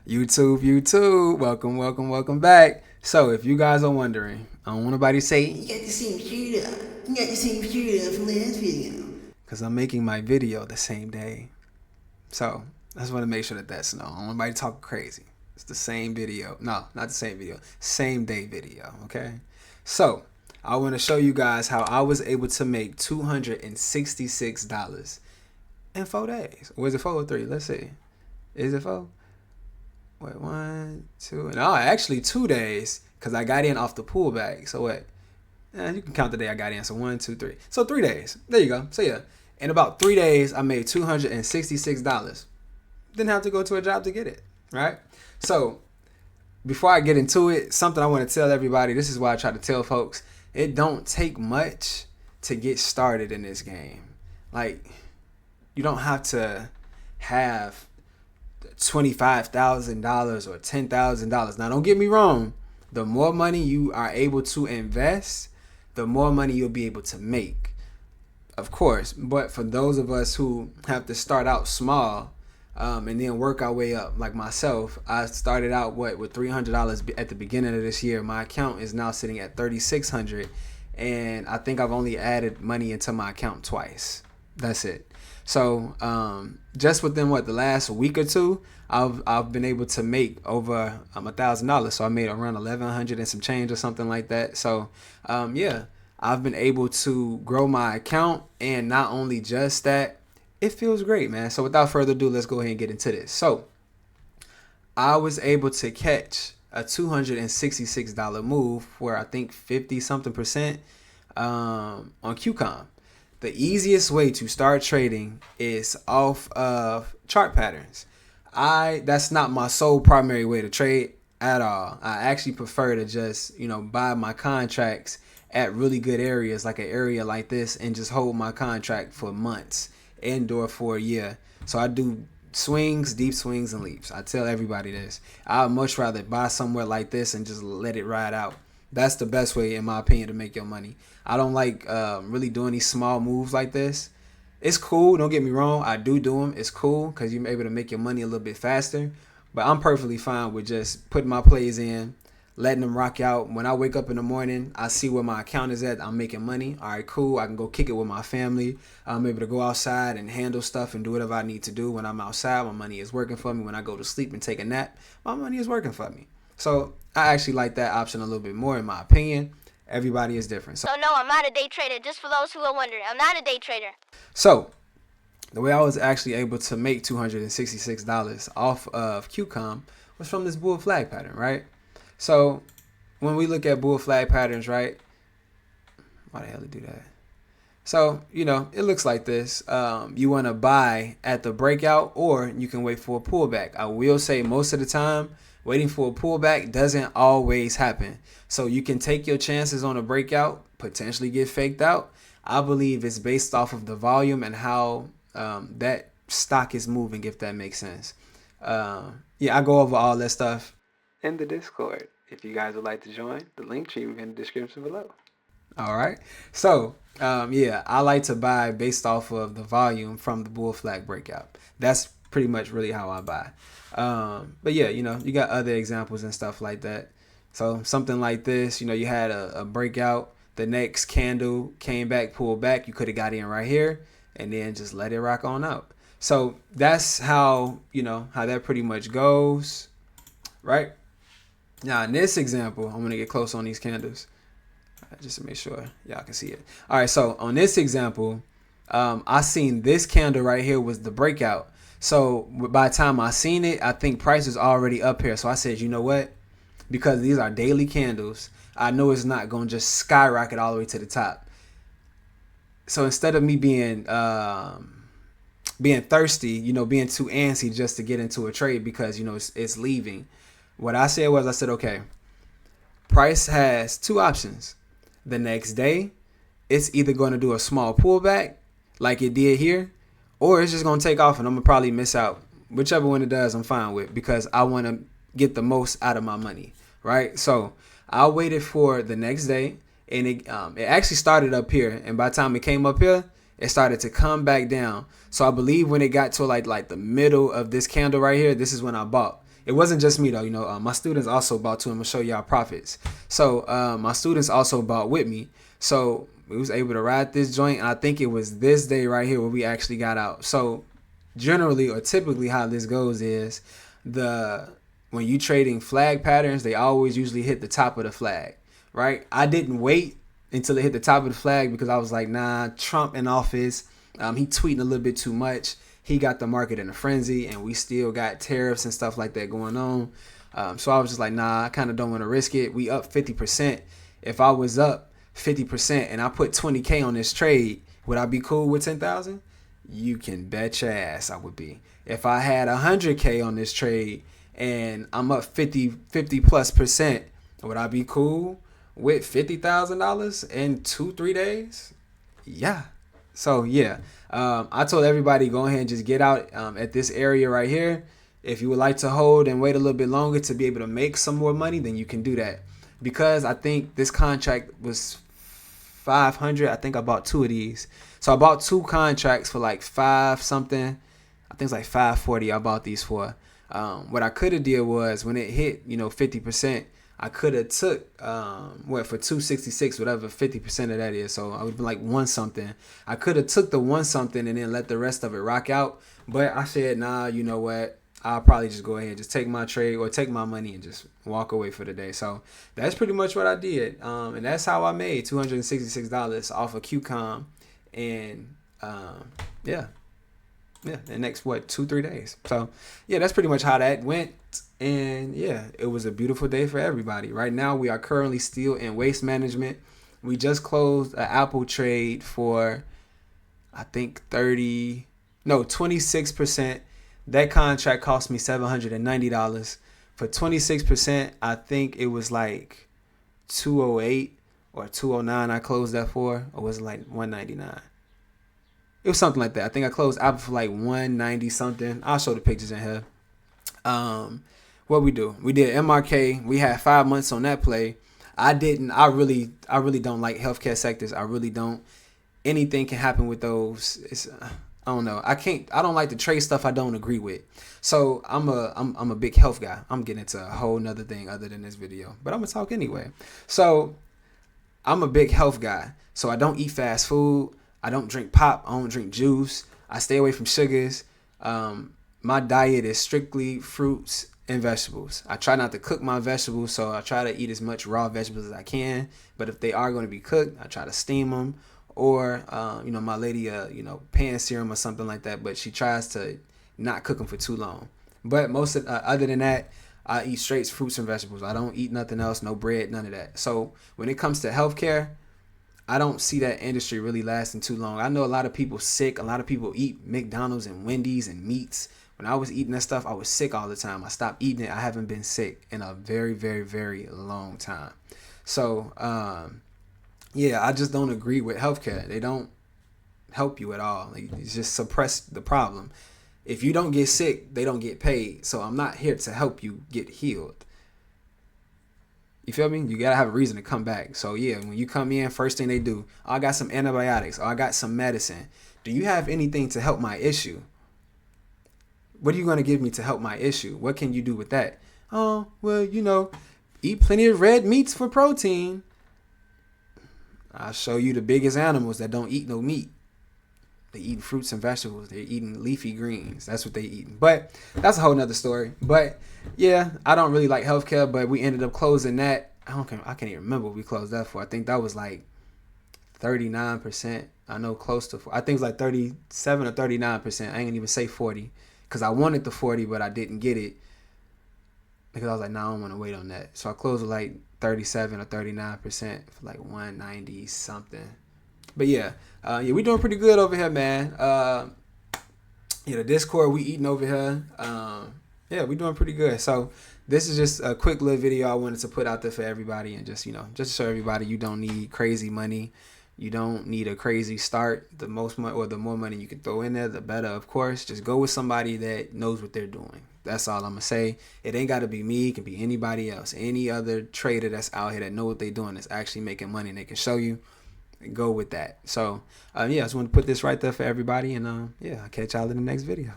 YouTube, welcome back. So, if you guys are wondering, I don't want nobody to say, you got the same shirt up. You got the same shirt up from last video. Because I'm making my video the same day. So, I just want to make sure that that's known. I don't want nobody talking crazy. It's the same video. No, not the same video. Same day video, okay? So, I want to show you guys how I was able to make $266 in 4 days. Or is it 4 or 3? Let's see. Is it 4? Wait, 1, 2, no, actually 2 days, because I got in off the pullback. So what? You can count the day I got in. So 1, 2, 3. So 3 days. There you go. So yeah, in about 3 days, I made $266. Didn't have to go to a job to get it, right? So before I get into it, something I want to tell everybody. This is why I try to tell folks: it don't take much to get started in this game. Like, you don't have to have $25,000 or $10,000. Now, don't get me wrong. The more money you are able to invest, the more money you'll be able to make, of course. But for those of us who have to start out small and then work our way up, like myself, I started out with $300 at the beginning of this year. My account is now sitting at $3,600, and I think I've only added money into my account twice. That's it. So just within the last week or two, I've been able to make over $1,000. So I made around 1,100 and some change or something like that. So yeah, I've been able to grow my account, and not only just that, it feels great, man. So without further ado, let's go ahead and get into this. So I was able to catch a $266 move where I think 50 something percent on QCOM. The easiest way to start trading is off of chart patterns. That's not my sole primary way to trade at all. I actually prefer to just, buy my contracts at really good areas, like an area like this, and just hold my contract for months and/or for a year. So I do swings, deep swings, and leaps. I tell everybody this. I'd much rather buy somewhere like this and just let it ride out. That's the best way, in my opinion, to make your money. I don't like really doing these small moves like this. It's cool. Don't get me wrong. I do them. It's cool because you're able to make your money a little bit faster. But I'm perfectly fine with just putting my plays in, letting them rock out. When I wake up in the morning, I see where my account is at. I'm making money. All right, cool. I can go kick it with my family. I'm able to go outside and handle stuff and do whatever I need to do. When I'm outside, my money is working for me. When I go to sleep and take a nap, my money is working for me. So I actually like that option a little bit more, in my opinion. Everybody is different. So no, I'm not a day trader. Just for those who are wondering, I'm not a day trader. So the way I was actually able to make $266 off of QCOM was from this bull flag pattern, right? So when we look at bull flag patterns, right? Why the hell did it do that? So, it looks like this. You want to buy at the breakout, or you can wait for a pullback. I will say most of the time, waiting for a pullback doesn't always happen. So you can take your chances on a breakout, potentially get faked out. I believe it's based off of the volume and how that stock is moving, if that makes sense. Yeah, I go over all that stuff in the Discord. If you guys would like to join, the link tree will be in the description below. All right. So, yeah, I like to buy based off of the volume from the bull flag breakout. That's pretty much really how I buy. But yeah, you got other examples and stuff like that. So something like this, you had a breakout. The next candle came back, pulled back. You could have got in right here and then just let it rock on out. So that's how, how that pretty much goes, right? Now, in this example, I'm going to get close on these candles just to make sure y'all can see it. All right, so on this example, I seen this candle right here was the breakout. So by the time I seen it, I think price is already up here. So I said, you know what? Because these are daily candles, I know it's not going to just skyrocket all the way to the top. So instead of me being thirsty, being too antsy just to get into a trade because, it's leaving, what I said was, I said, okay, price has two options. The next day, it's either going to do a small pullback like it did here, or it's just going to take off and I'm going to probably miss out. Whichever one it does, I'm fine with, because I want to get the most out of my money, right? So I waited for the next day, and it actually started up here. And by the time it came up here, it started to come back down. So I believe when it got to like the middle of this candle right here, this is when I bought. it wasn't just me though. You know, my students also bought too. I'm gonna show y'all profits. So my students also bought with me. So we was able to ride this joint. And I think it was this day right here where we actually got out. So generally or typically how this goes is when you trading flag patterns, they always usually hit the top of the flag, right? I didn't wait until it hit the top of the flag because I was like, nah, Trump in office. He tweeting a little bit too much. He got the market in a frenzy, and we still got tariffs and stuff like that going on. So I was just like, nah, I kind of don't want to risk it. We up 50%. If I was up 50% and I put 20K on this trade, would I be cool with 10,000? You can bet your ass I would be. If I had 100K on this trade and I'm up 50 plus percent, would I be cool with $50,000 in 2-3 days? Yeah. So yeah, I told everybody go ahead and just get out at this area right here. If you would like to hold and wait a little bit longer to be able to make some more money, then you can do that. Because I think this contract was 500. I think I bought 2 of these. So I bought 2 contracts for like 5 something. I think it's like 540 I bought these for. What I could have did was when it hit, 50%, I could have took for 266, whatever 50% of that is. So I would be like 1 something. I could have took the 1 something and then let the rest of it rock out. But I said, nah, you know what? I'll probably just go ahead and just take my trade or take my money and just walk away for the day. So that's pretty much what I did. And that's how I made $266 off of QCOM. And the next 2-3 days. So yeah, that's pretty much how that went. And yeah, it was a beautiful day for everybody. Right now we are currently still in waste management. We just closed an Apple trade for I think 26%. That contract cost me $790. For 26%, I think it was like 208 or 209 I closed that for, or was it like 199? It was something like that. I think I closed Apple for like 190 something. I'll show the pictures in here. What we do? We did MRK. We had 5 months on that play. I really don't like healthcare sectors. I really don't. Anything can happen with those. I don't know. I don't like to trade stuff I don't agree with. So I'm a big health guy. I'm getting into a whole nother thing other than this video, but I'm gonna talk anyway. So I'm a big health guy. So I don't eat fast food. I don't drink pop. I don't drink juice. I stay away from sugars. My diet is strictly fruits and vegetables. I try not to cook my vegetables, so I try to eat as much raw vegetables as I can. But if they are going to be cooked, I try to steam them. Or, my lady, pan serum or something like that. But she tries to not cook them for too long. But other than that, I eat straight fruits and vegetables. I don't eat nothing else, no bread, none of that. So when it comes to healthcare, I don't see that industry really lasting too long. I know a lot of people sick. A lot of people eat McDonald's and Wendy's and meats. When I was eating that stuff, I was sick all the time. I stopped eating it. I haven't been sick in a very, very, very long time. So, I just don't agree with healthcare. They don't help you at all. It's just suppress the problem. If you don't get sick, they don't get paid. So I'm not here to help you get healed. You feel me? You got to have a reason to come back. So yeah, when you come in, first thing they do, I got some antibiotics, or I got some medicine. Do you have anything to help my issue? What are you going to give me to help my issue? What can you do with that? Oh, well, eat plenty of red meats for protein. I'll show you the biggest animals that don't eat no meat. They eating fruits and vegetables. They're eating leafy greens. That's what they eating. But that's a whole nother story. But yeah, I don't really like healthcare, but we ended up closing that. I can't even remember what we closed that for. I think that was like 39%. I know close to, I think it was like 37 or 39%. I ain't even say 40 because I wanted the 40, but I didn't get it because I was like, I don't want to wait on that. So I closed with like 37 or 39% for like 190 something. But yeah, we doing pretty good over here, man. The Discord we eating over here. We doing pretty good. So this is just a quick little video I wanted to put out there for everybody, and just show everybody you don't need crazy money. You don't need a crazy start. The most money or the more money you can throw in there, the better, of course. Just go with somebody that knows what they're doing. That's all I'm going to say. It ain't got to be me. It can be anybody else. Any other trader that's out here that know what they're doing, that's actually making money, and they can show you. Go with that. So, I just want to put this right there for everybody. And, I'll catch y'all in the next video.